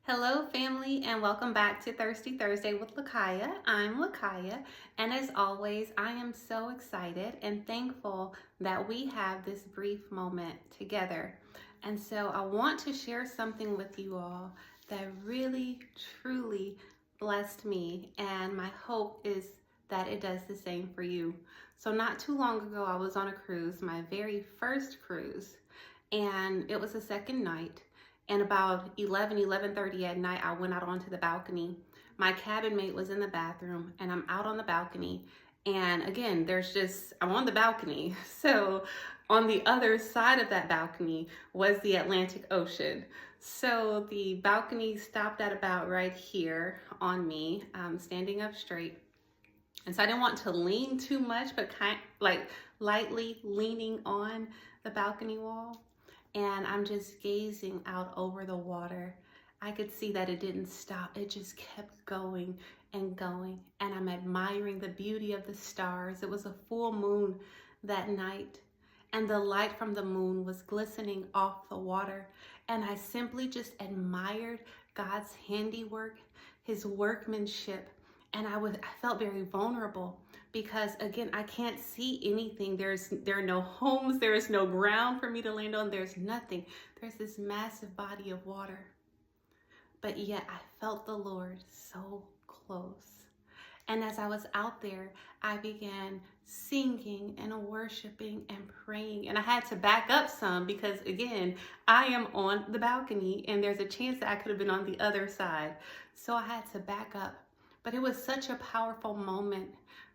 Hello, family, and welcome back to Thirsty Thursday with Lakaya. I'm Lakaya, and as always, I am so excited and thankful that we have this brief moment together. And so, I want to share something with you all that really, truly blessed me, and my hope is that it does the same for you. So, not too long ago, I was on a cruise, my very first cruise, and it was the second night. And about 11:30 at night, I went out onto the balcony. My cabin mate was in the bathroom, and I'm out on the balcony. And again, I'm on the balcony. So on the other side of that balcony was the Atlantic Ocean. So the balcony stopped at about right here on me, standing up straight. And so I didn't want to lean too much, but like lightly leaning on the balcony wall. And I'm just gazing out over the water. I could see that it didn't stop. It just kept going and going. And I'm admiring the beauty of the stars. It was a full moon that night, and the light from the moon was glistening off the water. And I simply just admired God's handiwork, his workmanship. And I felt very vulnerable because again, I can't see anything. There are no homes, there is no ground for me to land on, there's nothing. There's this massive body of water. But yet I felt the Lord so close. And as I was out there, I began singing and worshiping and praying. And I had to back up some because, again, I am on the balcony and there's a chance that I could have been on the other side. So I had to back up. But it was such a powerful moment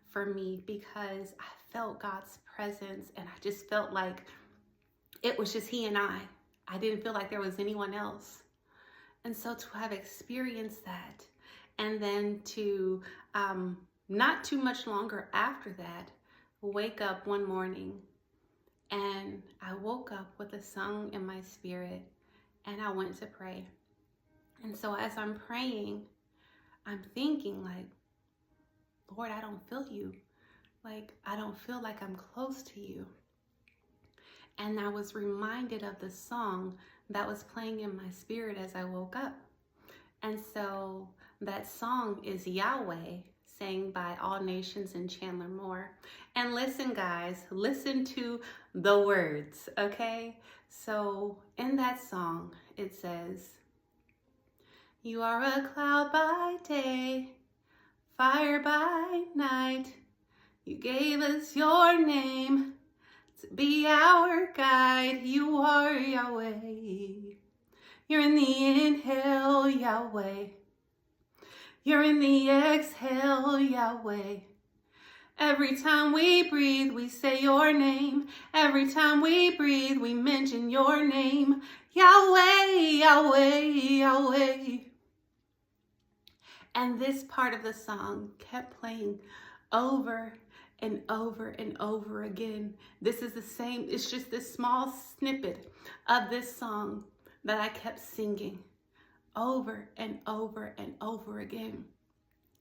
for me because I felt God's presence and I just felt like it was just He and I. I didn't feel like there was anyone else. And so to have experienced that, and then to not too much longer after that, wake up one morning, and I woke up with a song in my spirit, and I went to pray. And so as I'm praying, I'm thinking like, Lord, I don't feel you. Like, I don't feel like I'm close to you. And I was reminded of the song that was playing in my spirit as I woke up. And so that song is Yahweh, sang by All Nations and Chandler Moore. And listen, guys, listen to the words, okay? So in that song, it says, "You are a cloud by day, fire by night. You gave us your name to be our guide. You are Yahweh. You're in the inhale, Yahweh. You're in the exhale, Yahweh. Every time we breathe, we say your name. Every time we breathe, we mention your name. Yahweh, Yahweh, Yahweh." And this part of the song kept playing over and over and over again. This is the same, it's just this small snippet of this song that I kept singing over and over and over again.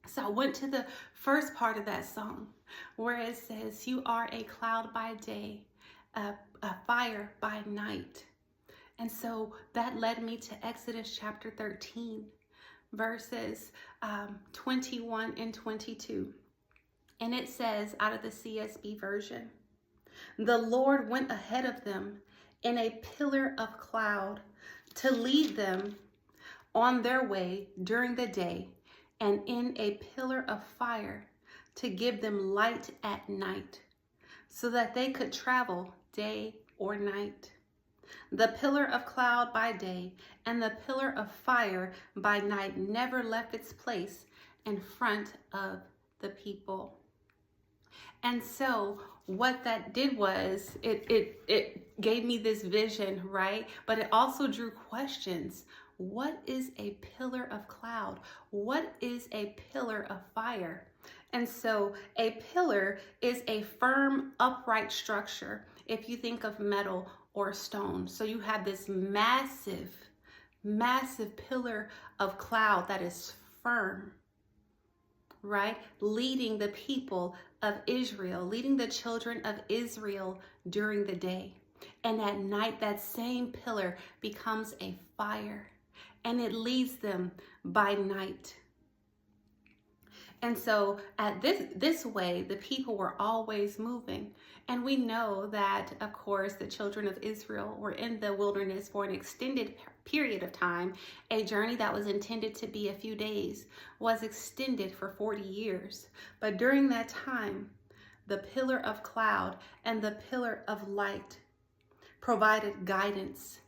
So I went to the first part of that song where it says, "You are a cloud by day, a fire by night." And so that led me to Exodus chapter 13, verses 21 and 22. And it says out of the CSB version, "The Lord went ahead of them in a pillar of cloud to lead them on their way during the day, and in a pillar of fire to give them light at night, so that they could travel day or night. The pillar of cloud by day and the pillar of fire by night never left its place in front of the people." And so what that did was it gave me this vision, right? But it also drew questions. What is a pillar of cloud? What is a pillar of fire? And so a pillar is a firm, upright structure, if you think of metal or stone. So you have this massive, massive pillar of cloud that is firm, right? Leading the people of Israel, leading the children of Israel during the day. And at night, that same pillar becomes a fire. and it leads them by night. And so at this way, the people were always moving. And we know that, of course, the children of Israel were in the wilderness for an extended period of time. A journey that was intended to be a few days was extended for 40 years. But during that time, the pillar of cloud and the pillar of light provided guidance,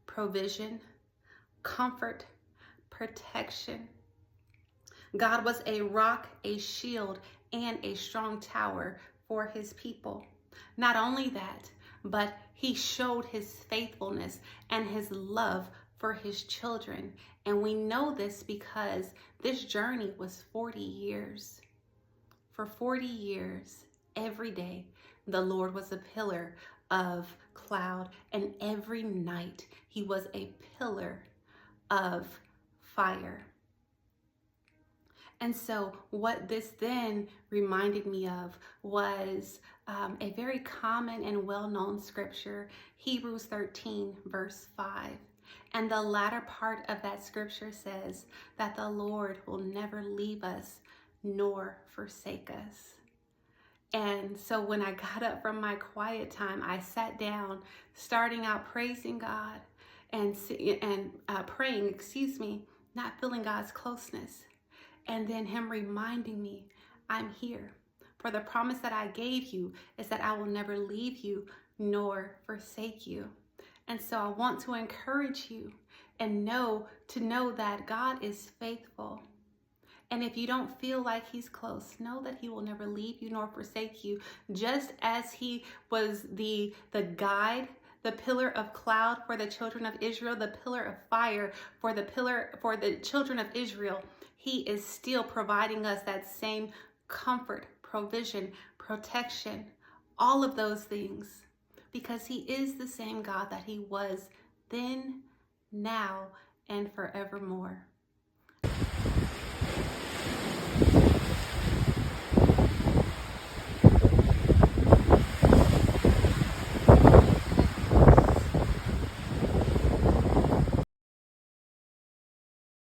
provision, comfort, protection. God was a rock, a shield, and a strong tower for his people. Not only that, but he showed his faithfulness and his love for his children. And we know this because this journey was 40 years. For 40 years, every day, the Lord was a pillar of cloud, and every night he was a pillar of fire. And so what this then reminded me of was a very common and well-known scripture, Hebrews 13, verse 5. And the latter part of that scripture says that the Lord will never leave us nor forsake us. And so when I got up from my quiet time, I sat down, starting out praising God and praying, not feeling God's closeness. And then him reminding me, I'm here. For the promise that I gave you is that I will never leave you nor forsake you. And so I want to encourage you and to know that God is faithful. And if you don't feel like he's close, know that he will never leave you nor forsake you. Just as he was the guide, the pillar of cloud for the children of Israel, the pillar of fire for the children of Israel, he is still providing us that same comfort, provision, protection, all of those things, because he is the same God that he was then, now, and forevermore.